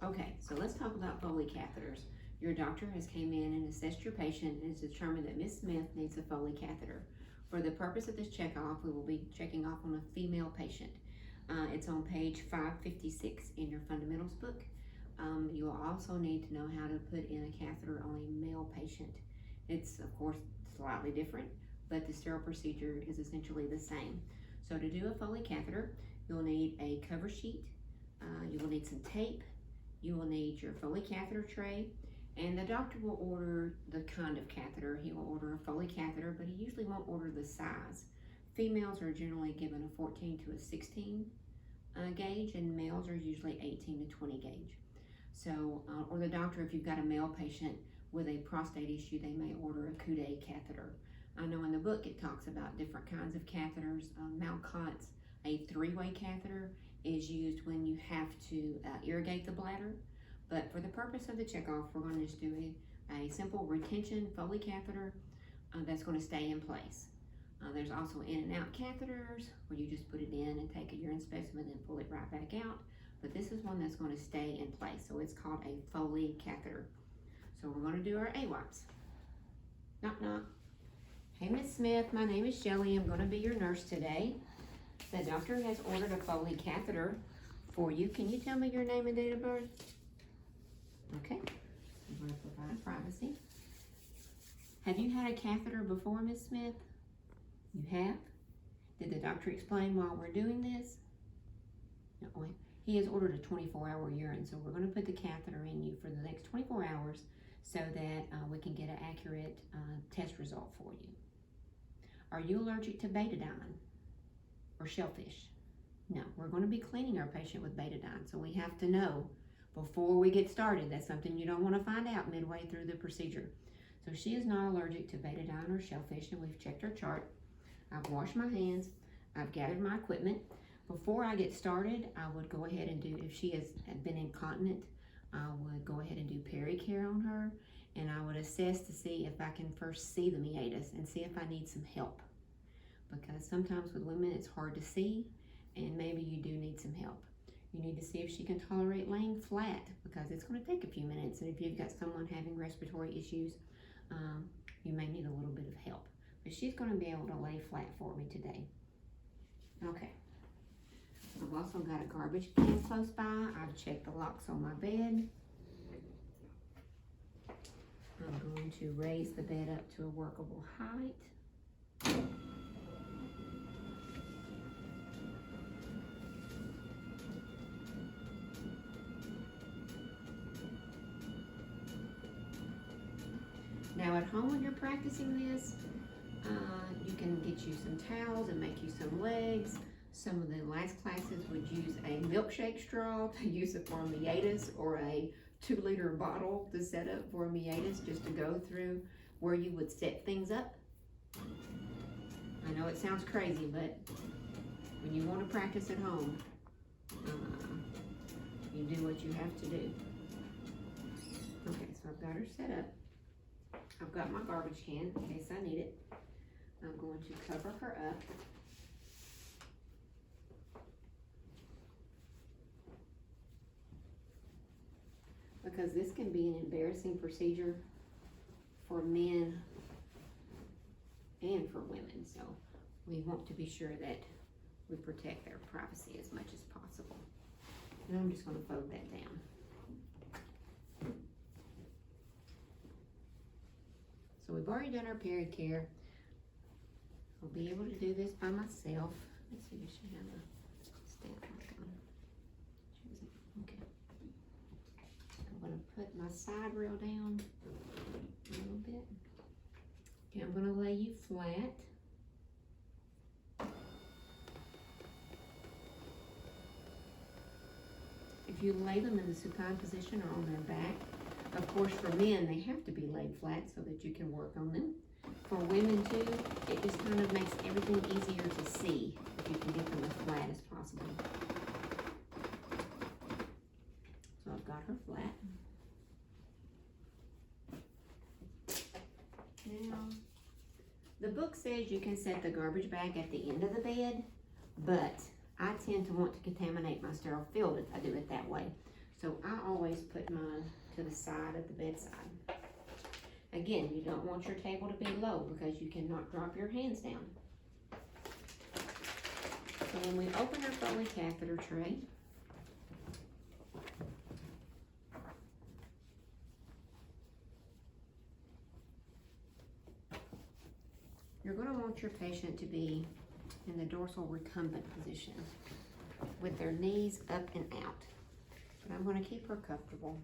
Okay, so let's talk about Foley catheters. Your doctor has came in and assessed your patient and has determined that Miss Smith needs a Foley catheter. For the purpose of this checkoff, we will be checking off on a female patient. It's on page 556 in your fundamentals book. You will also need to know how to put in a catheter on a male patient. It's, of course, slightly different, but the sterile procedure is essentially the same. So to do a Foley catheter, you'll need a cover sheet, you will need some tape, you will need your Foley catheter tray, and the doctor will order the kind of catheter. He will order a Foley catheter, but he usually won't order the size. Females are generally given a 14 to a 16 gauge, and males are usually 18 to 20 gauge. So, or the doctor, if you've got a male patient with a prostate issue, they may order a Coude catheter. I know in the book it talks about different kinds of catheters. Malcott's, a 3-way catheter, is used when you have to irrigate the bladder. But for the purpose of the checkoff, we're going to just do a simple retention Foley catheter that's going to stay in place. There's also in and out catheters where you just put it in and take a urine specimen and pull it right back out. But this is one that's going to stay in place, so it's called a Foley catheter. So we're going to do our AWAPs. Knock, knock. Hey, Miss Smith, my name is Shelley. I'm going to be your nurse today. The doctor has ordered a Foley catheter for you. Can you tell me your name and date of birth? Okay, I'm going to provide privacy. Have you had a catheter before, Miss Smith? You have? Did the doctor explain why we're doing this? No, wait. He has ordered a 24-hour urine, so we're going to put the catheter in you for the next 24 hours so that we can get an accurate test result for you. Are you allergic to betadine or shellfish? No, we're going to be cleaning our patient with betadine, so we have to know before we get started. That's something you don't want to find out midway through the procedure. So she is not allergic to betadine or shellfish, and we've checked her chart. I've washed my hands. I've gathered my equipment. Before I get started, I would go ahead and do, if she has been incontinent, I would go ahead and do pericare on her, and I would assess to see if I can first see the meatus and see if I need some help. Because sometimes with women it's hard to see, and maybe you do need some help. You need to see if she can tolerate laying flat, because it's going to take a few minutes, and if you've got someone having respiratory issues, you may need a little bit of help. But she's going to be able to lay flat for me today. Okay. I've also got a garbage can close by. I've checked the locks on my bed. I'm going to raise the bed up to a workable height. Now at home when you're practicing this, you can get you some towels and make you some legs. Some of the last classes would use a milkshake straw to use it for a meatus, or a 2-liter bottle to set up for a meatus, just to go through where you would set things up. I know it sounds crazy, but when you want to practice at home, you do what you have to do. Okay, so I've got her set up. I've got my garbage can in case I need it. I'm going to cover her up. Because this can be an embarrassing procedure for men and for women. So we want to be sure that we protect their privacy as much as possible. And I'm just going to fold that down. So we've already done our pericare. I'll be able to do this by myself. Let's see if she has a stamp mark on. Okay. I'm going to put my side rail down a little bit. Okay, I'm going to lay you flat. If you lay them in the supine position or on their back, of course for men they have to be laid flat so that you can work on them. For women too, it just kind of makes everything easier to see if you can get them as flat as possible. So I've got her flat. Now, the book says you can set the garbage bag at the end of the bed, but I tend to want to contaminate my sterile field if I do it that way. So I always put mine to the side of the bedside. Again, you don't want your table to be low because you cannot drop your hands down. So when we open our Foley catheter tray, you're going to want your patient to be in the dorsal recumbent position with their knees up and out. But I'm going to keep her comfortable,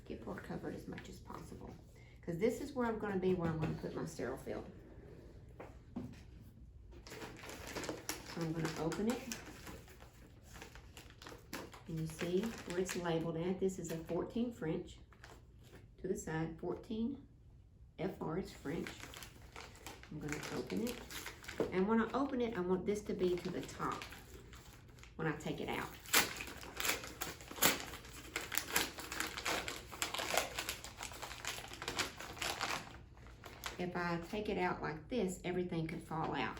keep her covered as much as possible. Because this is where I'm going to be, where I'm going to put my sterile field. So I'm going to open it. And you see where it's labeled at. This is a 14 French. To the side, 14 FR is French. I'm going to open it. And when I open it, I want this to be to the top when I take it out. If I take it out like this, everything could fall out.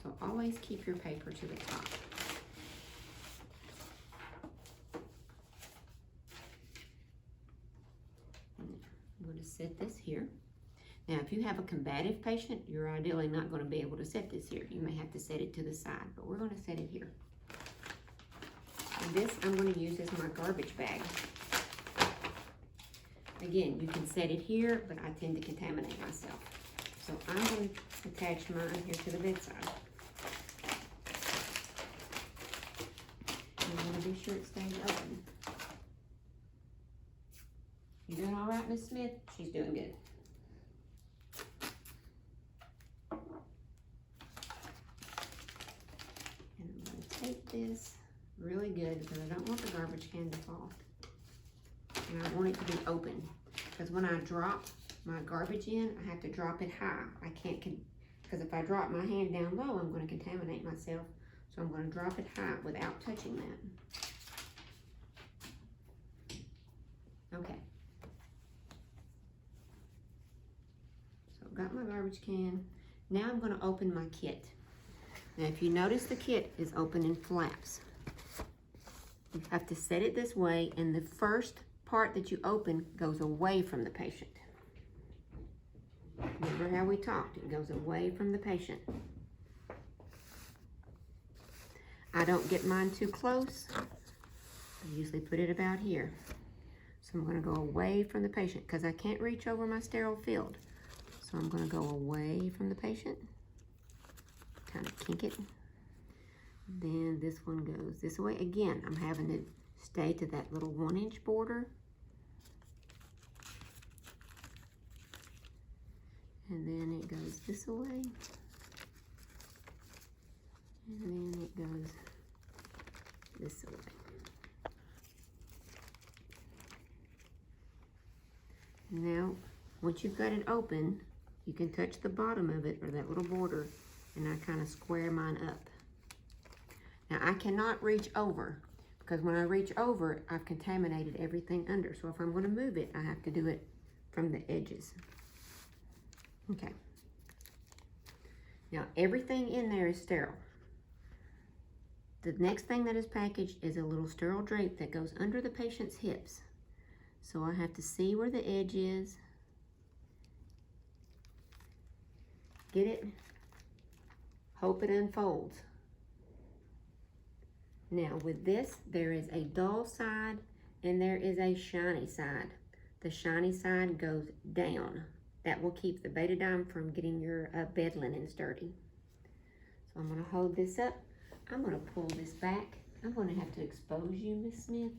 So always keep your paper to the top. I'm going to set this here. Now, if you have a combative patient, you're ideally not going to be able to set this here. You may have to set it to the side, but we're going to set it here. And this I'm going to use as my garbage bag. Again, you can set it here, but I tend to contaminate myself. So I'm going to attach mine here to the bedside. And I want to be sure it stays open. You doing all right, Miss Smith? She's doing good. And I'm going to tape this really good because I don't want the garbage can to fall. And I want it to be open because when I drop my garbage in, I have to drop it high. I can't, because if I drop my hand down low, I'm going to contaminate myself. So I'm going to drop it high without touching that. Okay. So I've got my garbage can. Now I'm going to open my kit. Now if you notice, the kit is open in flaps. You have to set it this way, and the first part that you open goes away from the patient. Remember how we talked, it goes away from the patient. I don't get mine too close. I usually put it about here. So I'm going to go away from the patient because I can't reach over my sterile field. So I'm going to go away from the patient. Kind of kink it. Then this one goes this way. Again, I'm having to stay to that little 1-inch border. And then it goes this way. And then it goes this way. Now, once you've got it open, you can touch the bottom of it or that little border, and I kind of square mine up. Now, I cannot reach over because when I reach over, I've contaminated everything under. So if I'm going to move it, I have to do it from the edges. Okay. Now, everything in there is sterile. The next thing that is packaged is a little sterile drape that goes under the patient's hips. So I have to see where the edge is. Get it? Hope it unfolds. Now, with this, there is a dull side and there is a shiny side. The shiny side goes down. That will keep the betadine from getting your bed linens dirty. So I'm going to hold this up. I'm going to pull this back. I'm going to have to expose you, Miss Smith.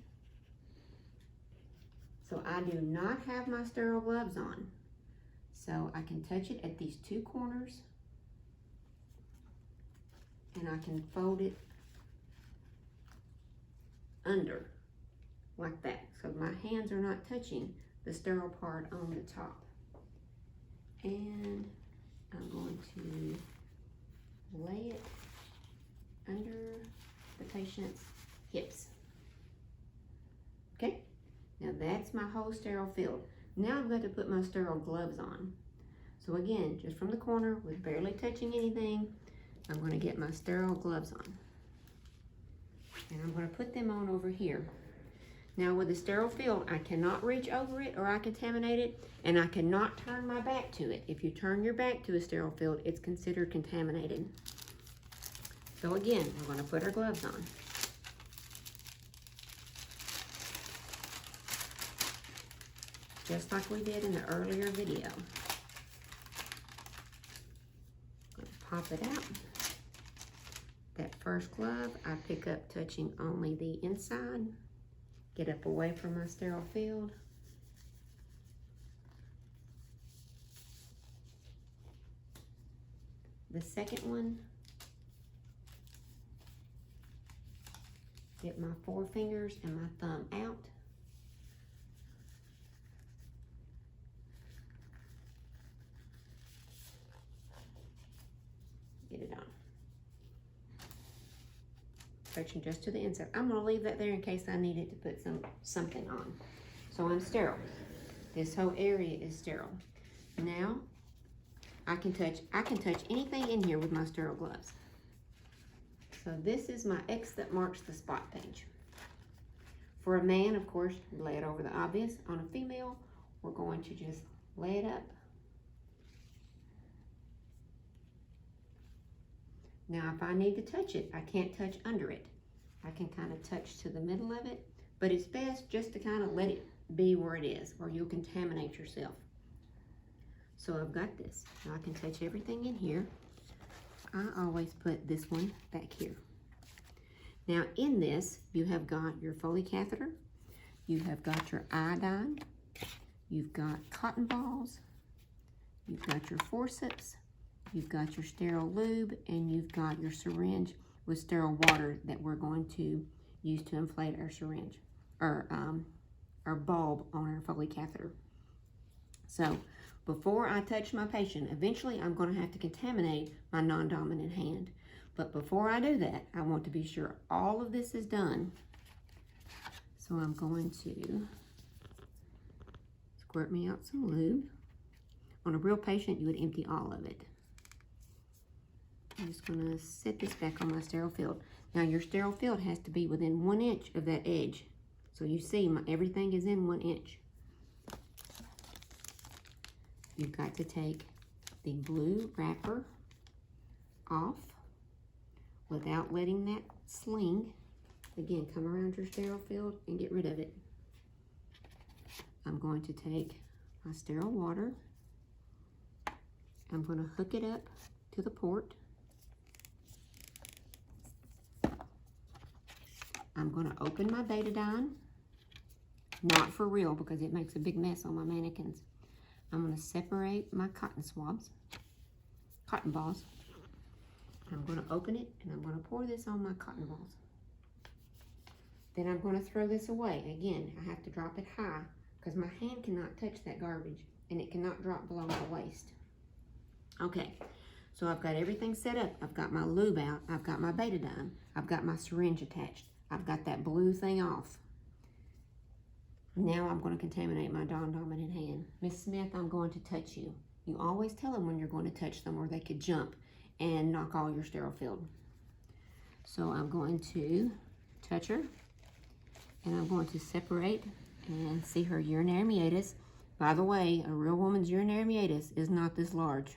So I do not have my sterile gloves on. So I can touch it at these two corners. And I can fold it under like that. So my hands are not touching the sterile part on the top. And I'm going to lay it under the patient's hips. Okay, now that's my whole sterile field. Now I'm going to put my sterile gloves on. So again, just from the corner with barely touching anything, I'm going to get my sterile gloves on. And I'm going to put them on over here. Now with the sterile field, I cannot reach over it or I contaminate it, and I cannot turn my back to it. If you turn your back to a sterile field, it's considered contaminated. So again, we're going to put our gloves on. Just like we did in the earlier video. Pop it out. That first glove, I pick up touching only the inside. Get up away from my sterile field. The second one, get my forefingers and my thumb out. Get it on. Touching just to the inside. I'm going to leave that there in case I needed to put something on. So I'm sterile. This whole area is sterile. Now I can touch anything in here with my sterile gloves. So this is my X that marks the spot page. For a man, of course, lay it over the obvious. On a female, we're going to just lay it up. Now, if I need to touch it, I can't touch under it. I can kind of touch to the middle of it, but it's best just to kind of let it be where it is, or you'll contaminate yourself. So I've got this. Now I can touch everything in here. I always put this one back here. Now in this, you have got your Foley catheter, you have got your iodine, you've got cotton balls, you've got your forceps, you've got your sterile lube, and you've got your syringe with sterile water that we're going to use to inflate our syringe, or our bulb on our Foley catheter. So before I touch my patient, eventually I'm going to have to contaminate my non-dominant hand. But before I do that, I want to be sure all of this is done. So I'm going to squirt me out some lube. On a real patient, you would empty all of it. I'm just going to set this back on my sterile field. Now your sterile field has to be within 1 inch of that edge. So you see everything is in 1 inch. You've got to take the blue wrapper off without letting that sling. Again, come around your sterile field and get rid of it. I'm going to take my sterile water. I'm going to hook it up to the port. I'm going to open my betadine. Not for real, because it makes a big mess on my mannequins. I'm going to separate my cotton balls. I'm going to open it, and I'm going to pour this on my cotton balls. Then I'm going to throw this away. Again, I have to drop it high, because my hand cannot touch that garbage, and it cannot drop below my waist. Okay, so I've got everything set up. I've got my lube out. I've got my betadine. I've got my syringe attached. I've got that blue thing off. Now I'm going to contaminate my non-dominant hand. Miss Smith, I'm going to touch you. You always tell them when you're going to touch them, or they could jump and knock all your sterile field. So I'm going to touch her, and I'm going to separate and see her urinary meatus. By the way, a real woman's urinary meatus is not this large.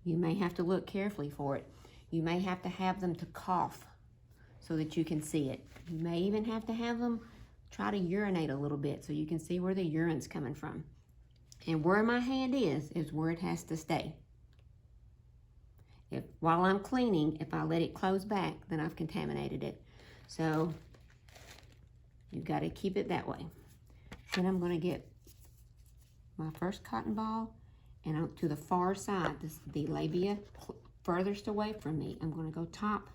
You may have to look carefully for it. You may have to have them to cough so that you can see it. You may even have to have them try to urinate a little bit so you can see where the urine's coming from. And where my hand is where it has to stay. While I'm cleaning, if I let it close back, then I've contaminated it. So you've got to keep it that way. Then I'm going to get my first cotton ball, and to the far side, the labia furthest away from me. I'm going to go top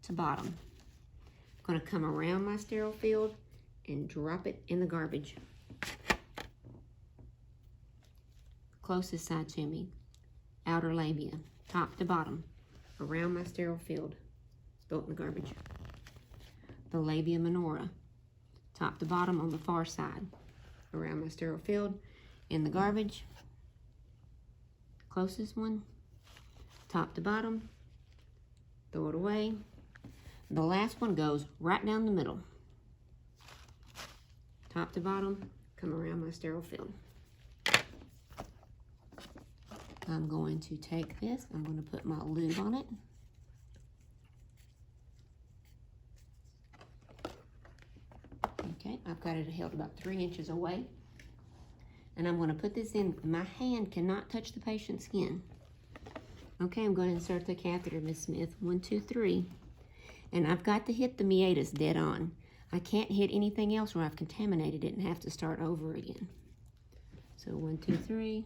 to bottom. I'm going to come around my sterile field and drop it in the garbage. Closest side to me, outer labia, top to bottom, around my sterile field, spilt in the garbage. The labia minora, top to bottom on the far side, around my sterile field, in the garbage. Closest one, top to bottom, throw it away. The last one goes right down the middle. top to bottom, come around my sterile film. I'm going to take this, I'm going to put my lube on it. Okay, I've got it held about 3 inches away. And I'm going to put this in. My hand cannot touch the patient's skin. Okay, I'm going to insert the catheter, Miss Smith. 1, 2, 3. And I've got to hit the meatus dead on. I can't hit anything else or I've contaminated it and have to start over again. So 1, 2, 3.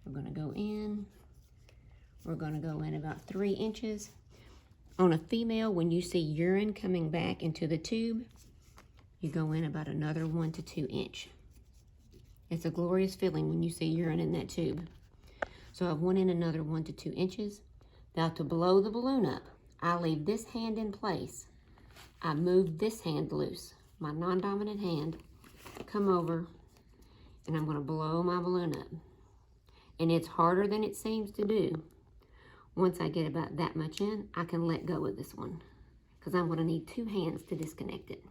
We're going to go in. We're going to go in about 3 inches. On a female, when you see urine coming back into the tube, you go in about another 1 to 2 inch. It's a glorious feeling when you see urine in that tube. So I've went in another 1 to 2 inches. Now to blow the balloon up, I leave this hand in place. I move this hand loose, my non-dominant hand, come over, and I'm going to blow my balloon up. And it's harder than it seems to do. Once I get about that much in, I can let go of this one because I'm going to need 2 hands to disconnect it.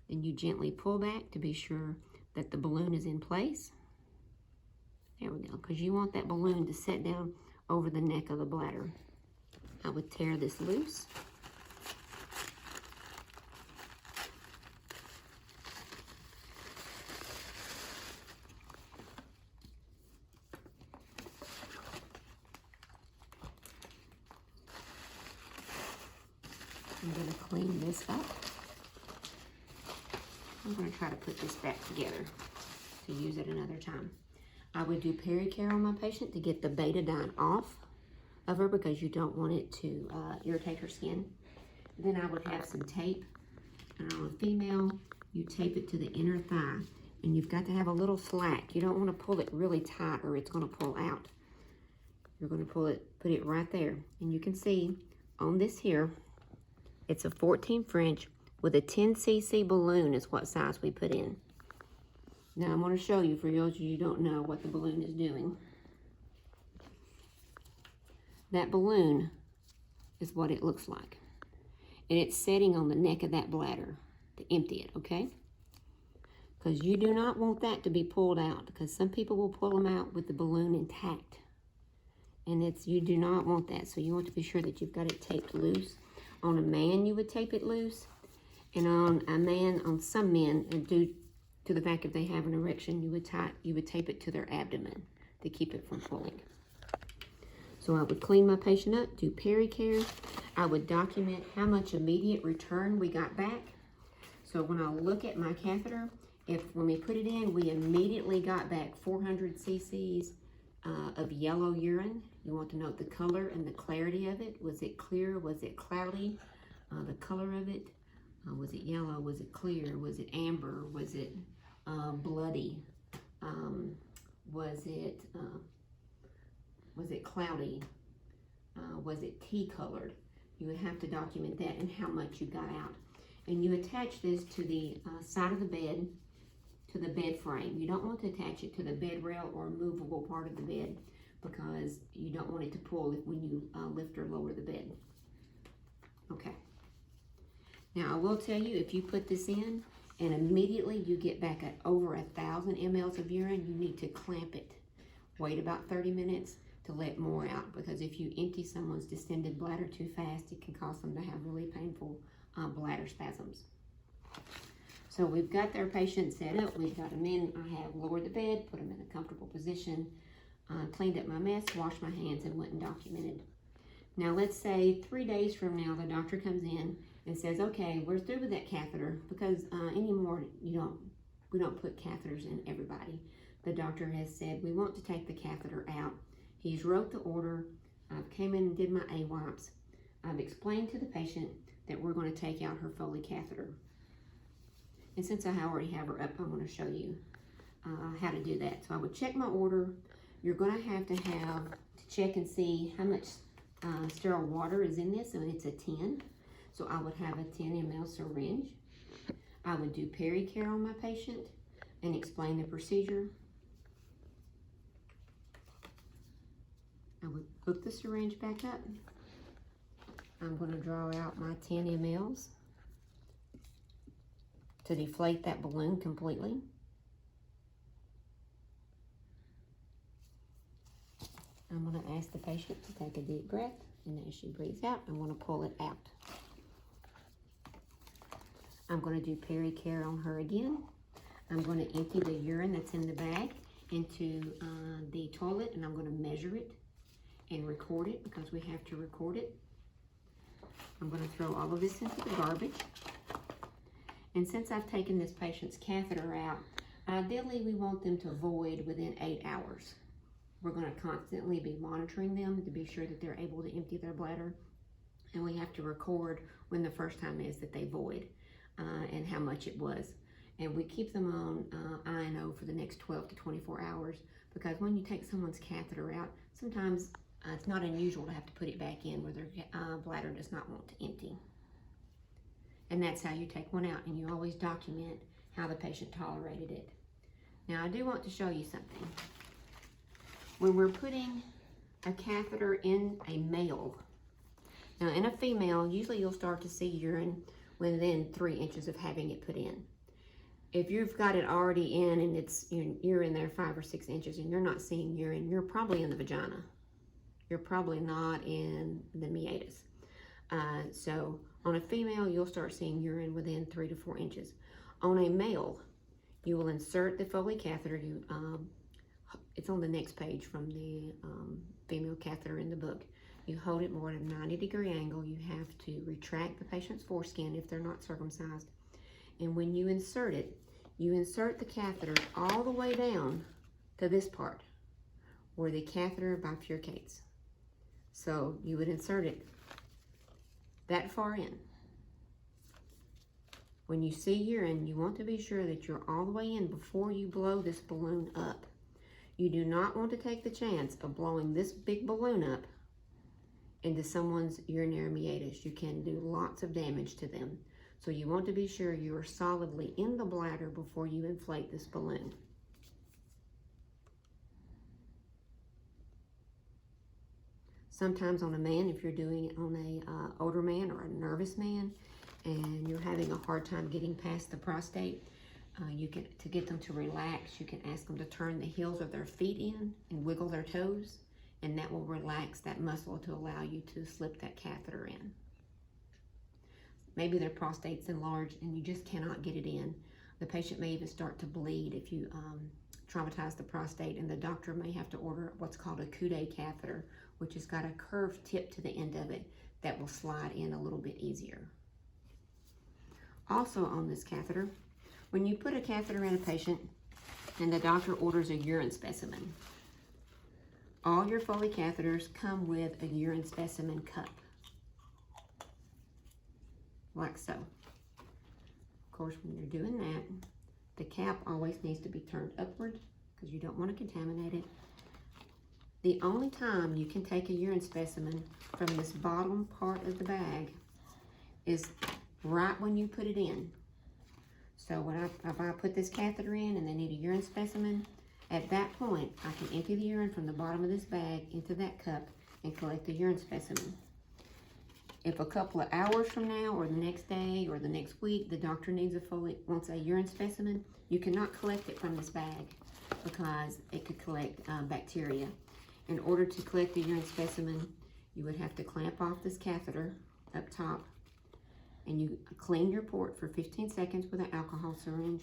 Then you gently pull back to be sure that the balloon is in place. There we go, because you want that balloon to set down over the neck of the bladder. I would tear this loose. I'm going to clean this up. I'm going to try to put this back together to use it another time. I would do pericare on my patient to get the betadine off of her because you don't want it to irritate her skin. Then I would have some tape. And on a female, you tape it to the inner thigh. And you've got to have a little slack. You don't want to pull it really tight or it's going to pull out. You're going to pull it, put it right there. And you can see on this here, it's a 14 French with a 10 cc balloon is what size we put in. Now I'm going to show you, for those of you who don't know what the balloon is doing. That balloon is what it looks like. And it's setting on the neck of that bladder to empty it, okay? Because you do not want that to be pulled out, because some people will pull them out with the balloon intact. And you do not want that, so you want to be sure that you've got it taped loose. On a man, you would tape it loose. And on some men, and due to the fact if they have an erection, you would tape it to their abdomen to keep it from pulling. So I would clean my patient up, do pericare. I would document how much immediate return we got back. So when I look at my catheter, when we put it in, we immediately got back 400 cc's of yellow urine. You want to note the color and the clarity of it. Was it clear? Was it cloudy? The color of it. Was it yellow? Was it clear? Was it amber? Was it bloody? Was it cloudy? Was it tea colored? You would have to document that and how much you got out. And you attach this to the side of the bed, to the bed frame. You don't want to attach it to the bed rail or movable part of the bed because you don't want it to pull when you lift or lower the bed. Okay. Now I will tell you, if you put this in and immediately you get back at over 1,000 mLs of urine, you need to clamp it. Wait about 30 minutes to let more out, because if you empty someone's distended bladder too fast, it can cause them to have really painful bladder spasms. So we've got their patient set up. We've got them in. I have lowered the bed, put them in a comfortable position, cleaned up my mess, washed my hands, and went and documented. Now let's say 3 days from now, the doctor comes in and says, okay, we're through with that catheter, because anymore we don't put catheters in everybody. The doctor has said we want to take the catheter out. He's wrote the order. I've came in and did my AWIPs. I've explained to the patient that we're going to take out her Foley catheter. And since I already have her up, I'm going to show you how to do that. So I would check my order. You're going to have to check and see how much sterile water is in this, and it's a 10. So I would have a 10 ml syringe. I would do pericare on my patient and explain the procedure. I would hook the syringe back up. I'm going to draw out my 10 mLs. to deflate that balloon completely. I'm going to ask the patient to take a deep breath, and as she breathes out, I'm going to pull it out. I'm going to do peri-care on her again. I'm going to empty the urine that's in the bag into the toilet, and I'm going to measure it and record it because we have to record it. I'm going to throw all of this into the garbage. And since I've taken this patient's catheter out, ideally we want them to void within 8 hours. We're going to constantly be monitoring them to be sure that they're able to empty their bladder. And we have to record when the first time is that they void and how much it was. And we keep them on I&O for the next 12 to 24 hours because when you take someone's catheter out, sometimes it's not unusual to have to put it back in where their bladder does not want to empty. And that's how you take one out, and you always document how the patient tolerated it. Now, I do want to show you something. When we're putting a catheter in a male, now in a female, usually you'll start to see urine within 3 inches of having it put in. If you've got it already in and you're in there 5 or 6 inches and you're not seeing urine, you're probably in the vagina. You're probably not in the meatus. So on a female, you'll start seeing urine within 3 to 4 inches. On a male, you will insert the Foley catheter. It's on the next page from the female catheter in the book. You hold it more at a 90-degree angle. You have to retract the patient's foreskin if they're not circumcised. And when you insert it, you insert the catheter all the way down to this part where the catheter bifurcates. So you would insert it that far in. When you see urine, you want to be sure that you're all the way in before you blow this balloon up. You do not want to take the chance of blowing this big balloon up into someone's urinary meatus. You can do lots of damage to them. So you want to be sure you are solidly in the bladder before you inflate this balloon. Sometimes on a man, if you're doing it on a older man or a nervous man, and you're having a hard time getting past the prostate, to get them to relax, you can ask them to turn the heels of their feet in and wiggle their toes, and that will relax that muscle to allow you to slip that catheter in. Maybe their prostate's enlarged and you just cannot get it in. The patient may even start to bleed if you traumatize the prostate, and the doctor may have to order what's called a coude catheter, which has got a curved tip to the end of it that will slide in a little bit easier. Also on this catheter, when you put a catheter in a patient and the doctor orders a urine specimen, all your Foley catheters come with a urine specimen cup, like so. Of course, when you're doing that, the cap always needs to be turned upward because you don't want to contaminate it. The only time you can take a urine specimen from this bottom part of the bag is right when you put it in. So if I put this catheter in and they need a urine specimen, at that point, I can empty the urine from the bottom of this bag into that cup and collect the urine specimen. If a couple of hours from now or the next day or the next week, the doctor wants a urine specimen, you cannot collect it from this bag because it could collect bacteria. In order to collect the urine specimen, you would have to clamp off this catheter up top, and you clean your port for 15 seconds with an alcohol syringe,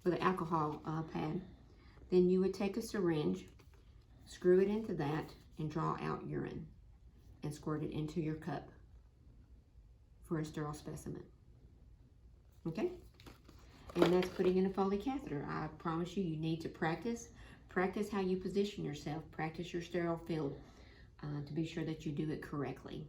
with an alcohol pad. Then you would take a syringe, screw it into that, and draw out urine and squirt it into your cup for a sterile specimen. Okay? And that's putting in a Foley catheter. I promise you, you need to practice. Practice how you position yourself. Practice your sterile field to be sure that you do it correctly.